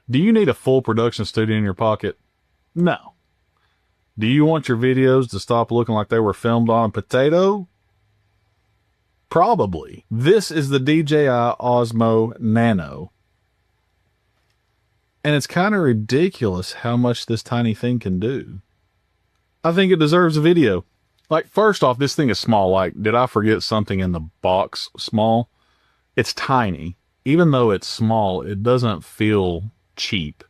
Do you need a full production studio in your pocket? No. Do you want your videos to stop looking like they were filmed on a potato? Probably. This is the DJI OSMO Nano. And it's kind of ridiculous how much this tiny thing can do. I think it deserves a video. Like, first off, this thing is small. Like, did I forget something in the box small? It's tiny. Even though it's small, it doesn't feel cheap.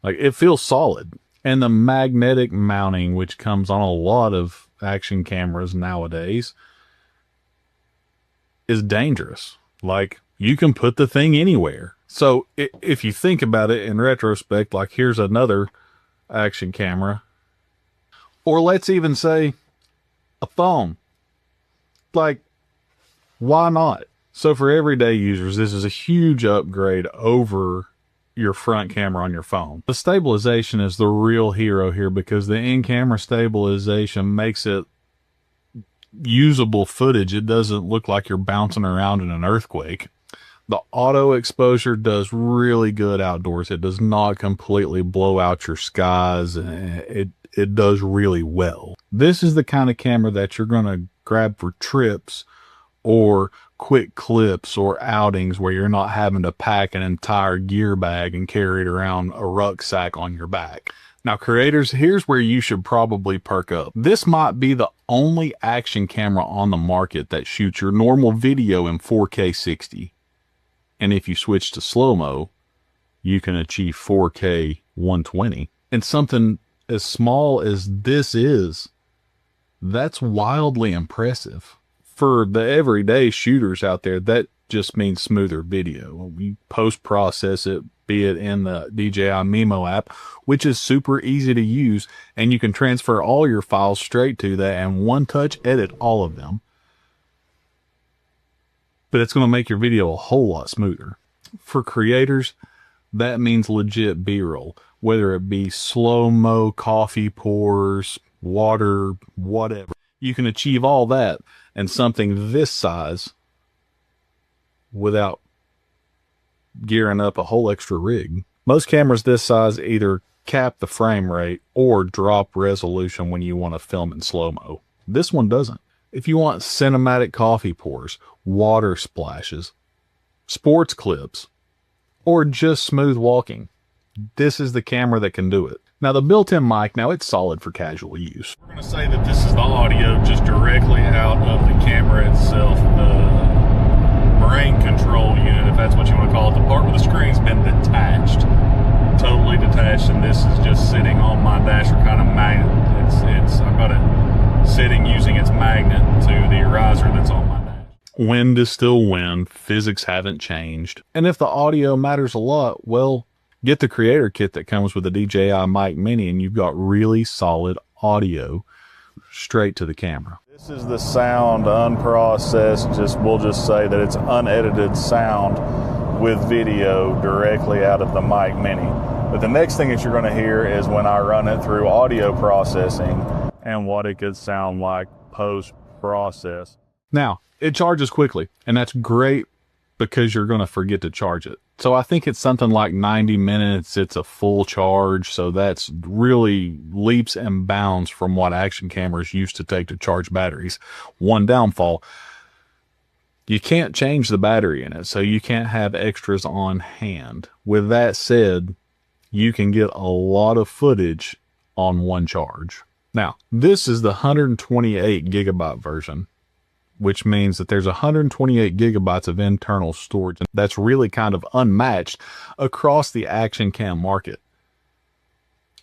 Like, it feels solid. And the magnetic mounting, which comes on a lot of action cameras nowadays, is dangerous. Like, you can put the thing anywhere. So if you think about it in retrospect, like, here's another action camera, or let's even say a phone. Like, why not? So for everyday users, this is a huge upgrade over your front camera on your phone. The stabilization is the real hero here, because the in-camera stabilization makes it usable footage. It doesn't look like you're bouncing around in an earthquake. The auto exposure does really good outdoors. It does not completely blow out your skies. It does really well. This is the kind of camera that you're going to grab for trips or quick clips or outings where you're not having to pack an entire gear bag and carry it around a rucksack on your back. Now, creators, here's where you should probably perk up. This might be the only action camera on the market that shoots your normal video in 4K 60. And if you switch to slow-mo, you can achieve 4K 120. And something as small as this is, that's wildly impressive. For the everyday shooters out there, that just means smoother video. You post-process it, be it in the DJI Mimo app, which is super easy to use, and you can transfer all your files straight to that and one touch edit all of them. But it's going to make your video a whole lot smoother. For creators, that means legit B-roll, whether it be slow-mo, coffee pours, water, whatever. You can achieve all that and something this size without gearing up a whole extra rig. Most cameras this size either cap the frame rate or drop resolution when you want to film in slow-mo. This one doesn't. If you want cinematic coffee pours, water splashes, sports clips, or just smooth walking, this is the camera that can do it. Now, the built-in mic, now it's solid for casual use. We're going to say that this is the audio just directly out of the camera itself. The brain control unit, if that's what you want to call it, the part where the screen's been detached, totally detached, and this is just sitting on my dasher, kind of magnet. I've got it sitting using its magnet to the riser that's on my dash. Wind is still wind. Physics haven't changed. And if the audio matters a lot, well, get the creator kit that comes with the DJI Mic Mini, and you've got really solid audio straight to the camera. This is the sound unprocessed, we'll just say that it's unedited sound with video directly out of the Mic Mini. But the next thing that you're going to hear is when I run it through audio processing and what it could sound like post-process. Now, it charges quickly, and that's great because you're going to forget to charge it. So I think it's something like 90 minutes. It's a full charge. So that's really leaps and bounds from what action cameras used to take to charge batteries. One downfall, you can't change the battery in it. So you can't have extras on hand. With that said, you can get a lot of footage on one charge. Now, this is the 128 gigabyte version, which means that there's 128 gigabytes of internal storage. That's really kind of unmatched across the action cam market.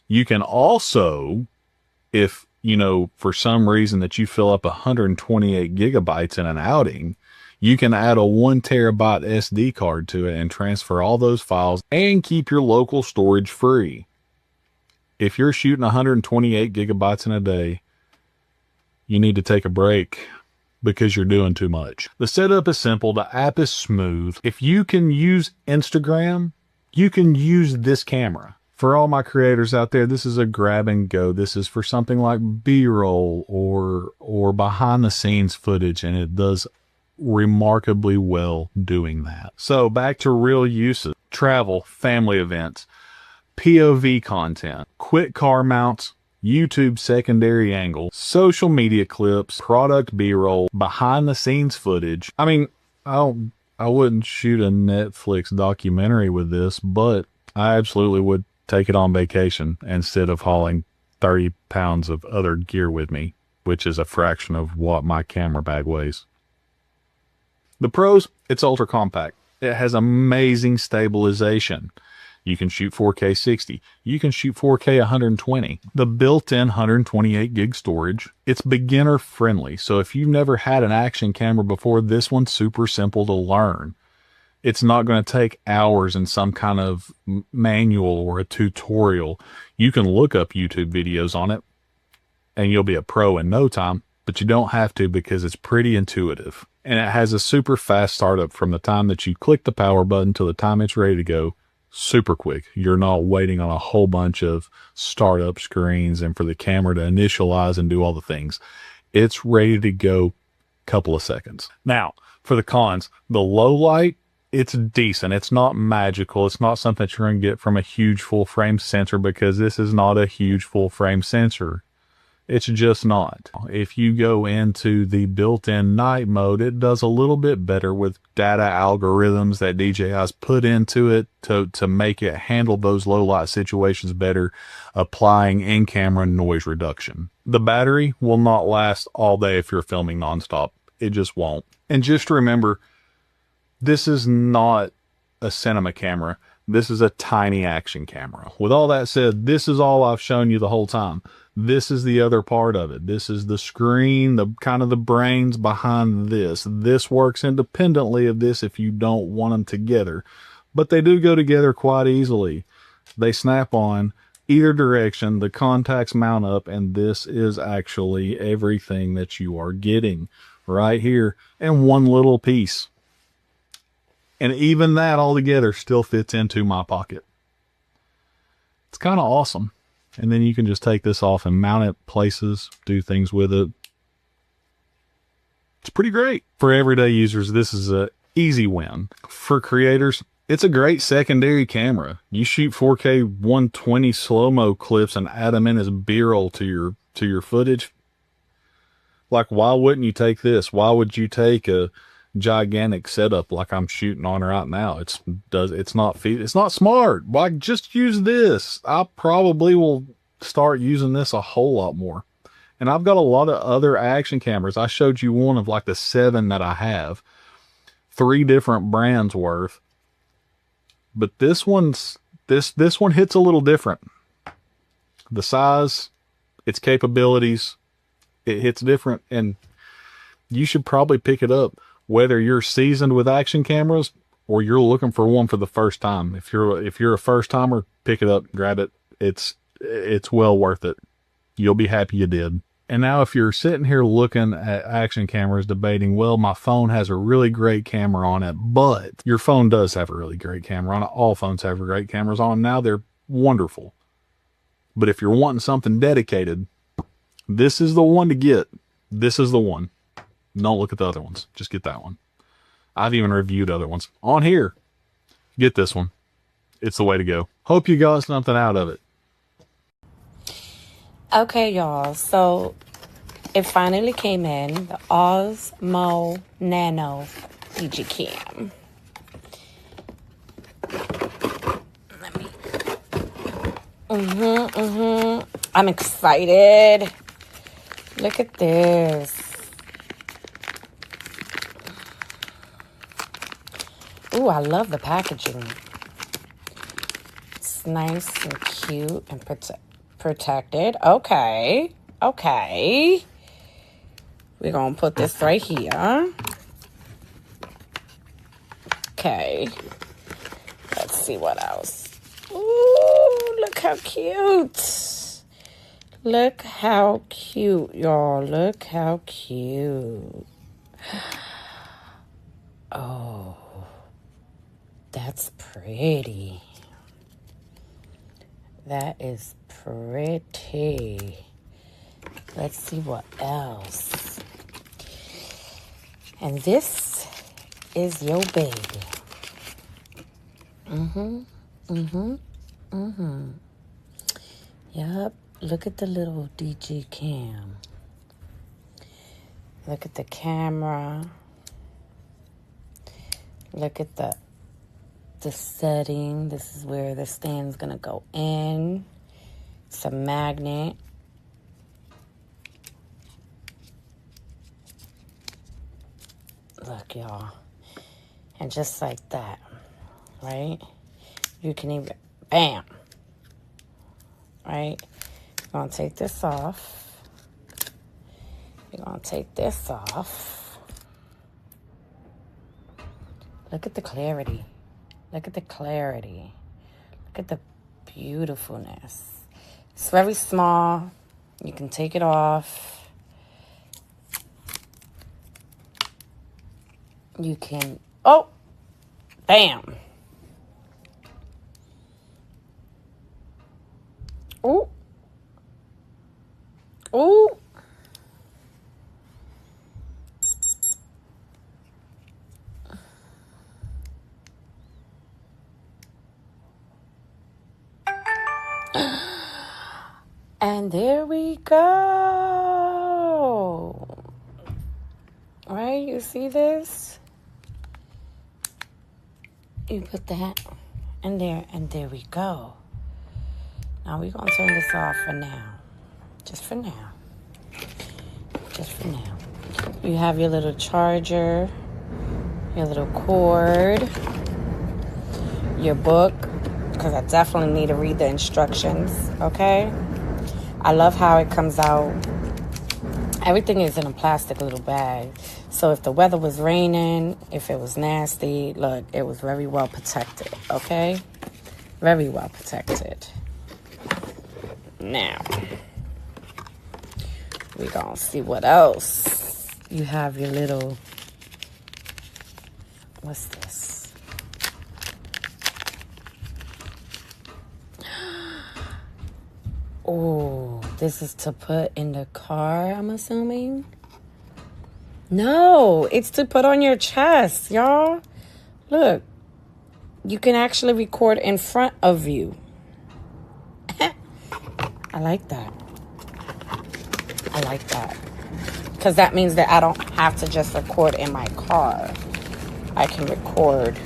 You can also, if, for some reason that you fill up 128 gigabytes in an outing, you can add a 1 terabyte SD card to it and transfer all those files and keep your local storage free. If you're shooting 128 gigabytes in a day, you need to take a break, because you're doing too much. The setup is simple. The app is smooth. If you can use Instagram, you can use this camera. For all my creators out there, this is a grab and go. This is for something like B-roll or behind the scenes footage, and it does remarkably well doing that. So back to real uses. travel, family events, POV content, quick car mounts, YouTube secondary angle, social media clips, product B-roll, behind the scenes footage. I mean, I wouldn't shoot a Netflix documentary with this, but I absolutely would take it on vacation instead of hauling 30 pounds of other gear with me, which is a fraction of what my camera bag weighs. The pros, it's ultra compact. It has amazing stabilization. You can shoot 4K 60. You can shoot 4K 120. The built-in 128 gig storage. It's beginner friendly. So if you've never had an action camera before, this one's super simple to learn. It's not going to take hours in some kind of manual or a tutorial. You can look up YouTube videos on it and you'll be a pro in no time, but you don't have to because it's pretty intuitive. And it has a super fast startup from the time that you click the power button till the time it's ready to go. Super quick. You're not waiting on a whole bunch of startup screens and for the camera to initialize and do all the things. It's ready to go couple of seconds. Now, for the cons, the low light, it's decent. It's not magical. It's not something that you're going to get from a huge full frame sensor because this is not a huge full frame sensor. It's just not. If you go into the built-in night mode, it does a little bit better with data algorithms that DJI's put into it to make it handle those low light situations better, applying in-camera noise reduction. The battery will not last all day if you're filming nonstop. It just won't. And just remember, this is not a cinema camera. This is a tiny action camera. With all that said, this is all I've shown you the whole time. This is the other part of it. This is the screen, the kind of the brains behind this. This works independently of this if you don't want them together. But they do go together quite easily. They snap on either direction. The contacts mount up, and this is actually everything that you are getting right here in one little piece. And even that all together still fits into my pocket. It's kind of awesome. And then you can just take this off and mount it places, do things with it. It's pretty great. For everyday users, this is an easy win. For creators, it's a great secondary camera. You shoot 4K 120 slow-mo clips and add them in as B-roll to your footage. Like, why wouldn't you take this? Why would you take a gigantic setup like I'm shooting on right now? It's not smart. Why just use this? I probably will start using this a whole lot more. And I've got a lot of other action cameras. I showed you one of like the 7 that I have, 3 different brands worth. But this one hits a little different. The size, its capabilities, it hits different, and you should probably pick it up. Whether you're seasoned with action cameras or you're looking for one for the first time. If you're a first timer, pick it up, grab it. It's well worth it. You'll be happy you did. And now if you're sitting here looking at action cameras debating, well, my phone has a really great camera on it, but your phone does have a really great camera on it. All phones have great cameras on. Now they're wonderful. But if you're wanting something dedicated, this is the one to get. This is the one. Don't look at the other ones. Just get that one. I've even reviewed other ones on here. Get this one. It's the way to go. Hope you got something out of it. Okay, y'all. So it finally came in. The OSMO Nano DJI Cam. I'm excited. Look at this. Ooh, I love the packaging. It's nice and cute and protected. Okay. We're going to put this right here. Okay. Let's see what else. Ooh, look how cute. Look how cute, y'all. Look how cute. Oh. That's pretty. That is pretty. Let's see what else. And this is your baby. Yep. Look at the little DG cam. Look at the camera. Look at the setting. This is where the stand's gonna go in. It's a magnet. Look, y'all. And just like that, right? You can even, bam. Right? You're gonna take this off. You're gonna take this off. Look at the clarity. Look at the clarity. Look at the beautifulness. It's very small. You can take it off. You can, oh, bam. Ooh. Ooh. And there we go. Right? You see this? You put that in there, and there we go. Now we're going to turn this off for now. Just for now. Just for now. You have your little charger, your little cord, your book, because I definitely need to read the instructions, okay? I love how it comes out. Everything is in a plastic little bag. So if the weather was raining, if it was nasty, look, it was very well protected, okay? Very well protected. Now, we're going to see what else. You have your little, what's this? Oh, this is to put in the car, I'm assuming. No, it's to put on your chest, y'all. Look, you can actually record in front of you. I like that. I like that. Because that means that I don't have to just record in my car. I can record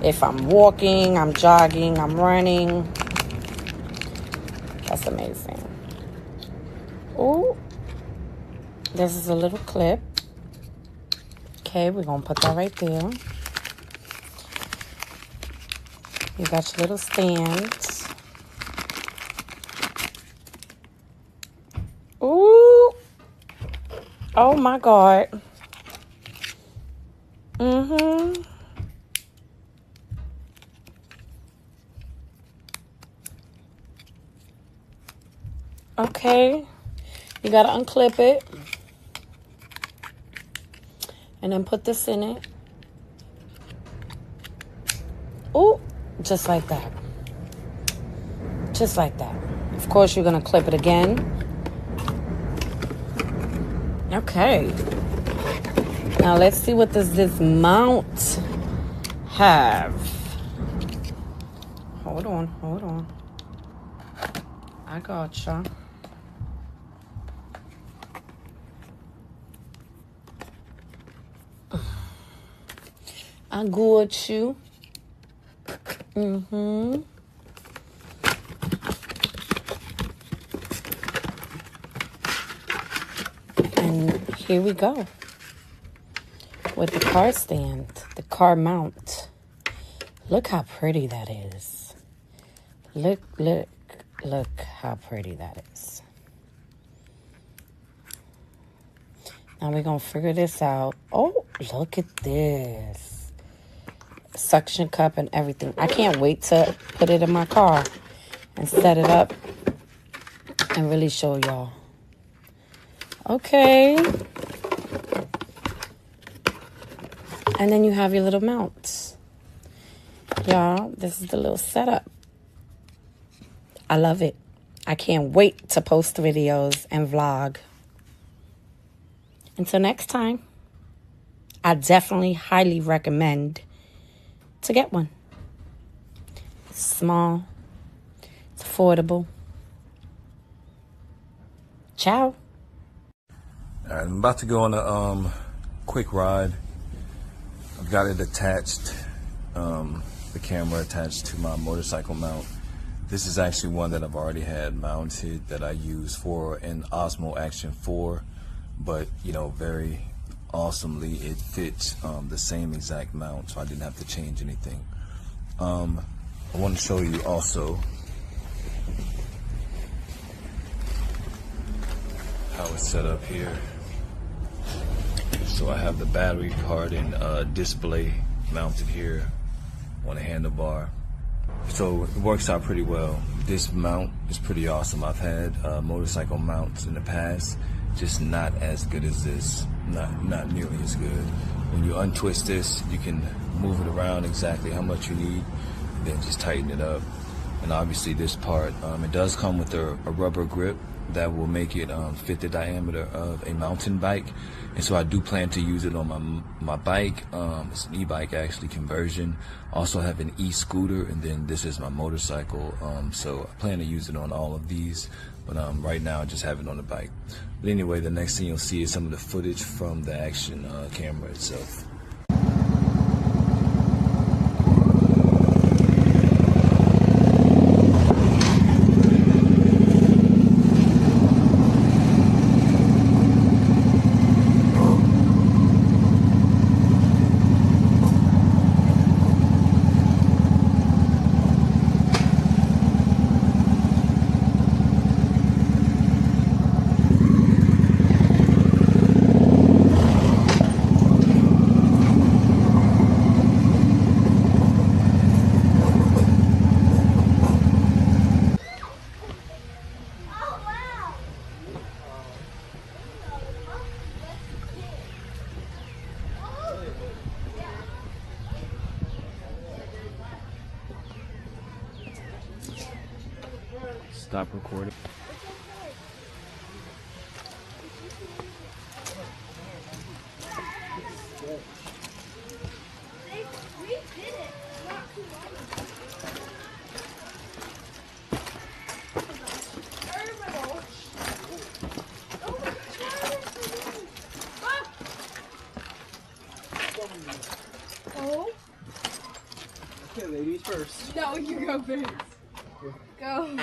if I'm walking, I'm jogging, I'm running. That's amazing. Ooh. This is a little clip. Okay, we're going to put that right there. You got your little stand. Ooh. Oh, my God. Mm-hmm. Okay. You got to unclip it. And then put this in it. Ooh, just like that. Just like that. Of course, you're going to clip it again. Okay. Now, let's see what does this mount have. Hold on, hold on. I gotcha. I got you. Mm-hmm. And here we go. With the car stand, the car mount. Look how pretty that is. Look how pretty that is. Now we're going to figure this out. Oh, look at this. Suction cup and everything. I can't wait to put it in my car and set it up and really show y'all. Okay. And then you have your little mounts. Y'all, this is the little setup. I love it. I can't wait to post videos and vlog. Until next time, I definitely highly recommend to get one. small, it's affordable. Ciao. Alright, I'm about to go on a quick ride. I've got it attached, the camera attached to my motorcycle mount. This is actually one that I've already had mounted that I use for an Osmo Action 4, but you know, very awesomely it fits the same exact mount, so I didn't have to change anything. I want to show you also how it's set up here. So I have the battery part and display mounted here on a handlebar. So it works out pretty well. This mount is pretty awesome. I've had motorcycle mounts in the past, just not as good as this. Not nearly as good. When you untwist this, you can move it around exactly how much you need, and then just tighten it up. And obviously this part, it does come with a rubber grip that will make it fit the diameter of a mountain bike. And so I do plan to use it on my bike. It's an e-bike actually conversion. Also have an e-scooter, and then this is my motorcycle. So I plan to use it on all of these, but right now I just have it on the bike. But anyway, the next thing you'll see is some of the footage from the action camera itself. Stop recording. Oh. Okay, ladies first. No, you go first. Go.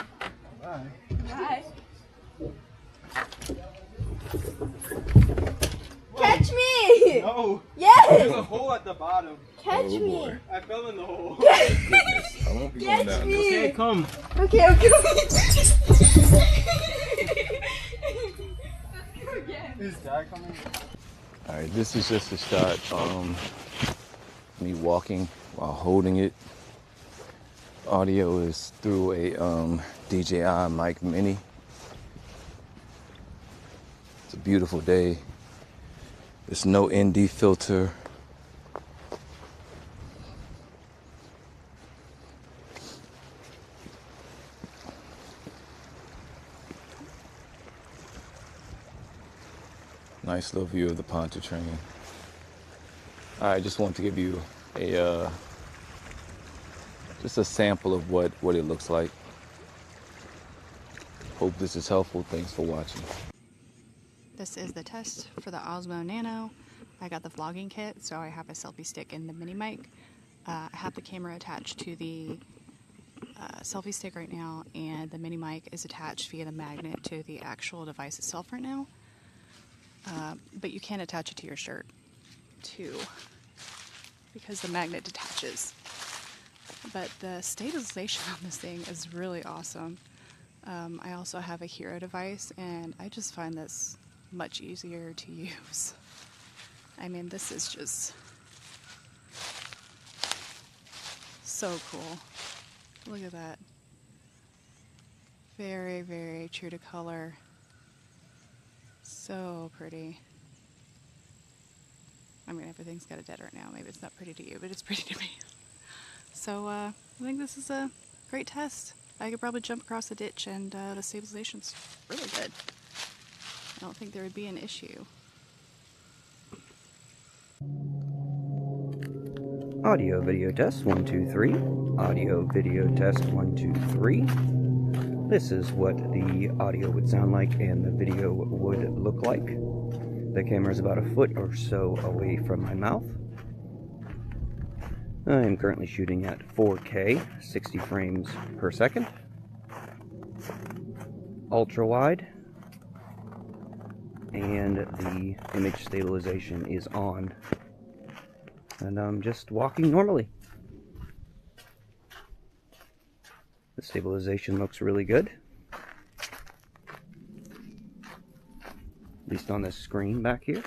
Bye. Bye. Catch me! No! Yes! There's a hole at the bottom. Catch Oh, me! boy. I fell in the hole. Goodness, I won't be going Catch down me! this. Okay, come. Okay, I'm coming. Is Dad coming? Alright, this is just a shot me walking while holding it. Audio is through a DJI mic mini. It's a beautiful day. There's no ND filter. Nice little view of the Pontchartrain. I just want to give you a just a sample of what it looks like. Hope this is helpful. Thanks for watching. This is the test for the Osmo Nano. I got the vlogging kit, so I have a selfie stick and the mini mic. I have the camera attached to the selfie stick right now, and the mini mic is attached via the magnet to the actual device itself right now. But you can attach it to your shirt too, because the magnet detaches. But the stabilization on this thing is really awesome. I also have a Hero device, and I just find this much easier to use. I mean, this is just so cool. Look at that. Very, very true to color. So pretty. I mean, everything's got a dead right now. Maybe it's not pretty to you, but it's pretty to me. So I think this is a great test. I could probably jump across the ditch, and the stabilization's really good. I don't think there would be an issue. Audio video test 1 2 3. Audio video test 1 2 3. This is what the audio would sound like and the video would look like. The camera is about a foot or so away from my mouth. I am currently shooting at 4K, 60 frames per second. Ultra wide. And the image stabilization is on. And I'm just walking normally. The stabilization looks really good. At least on this screen back here.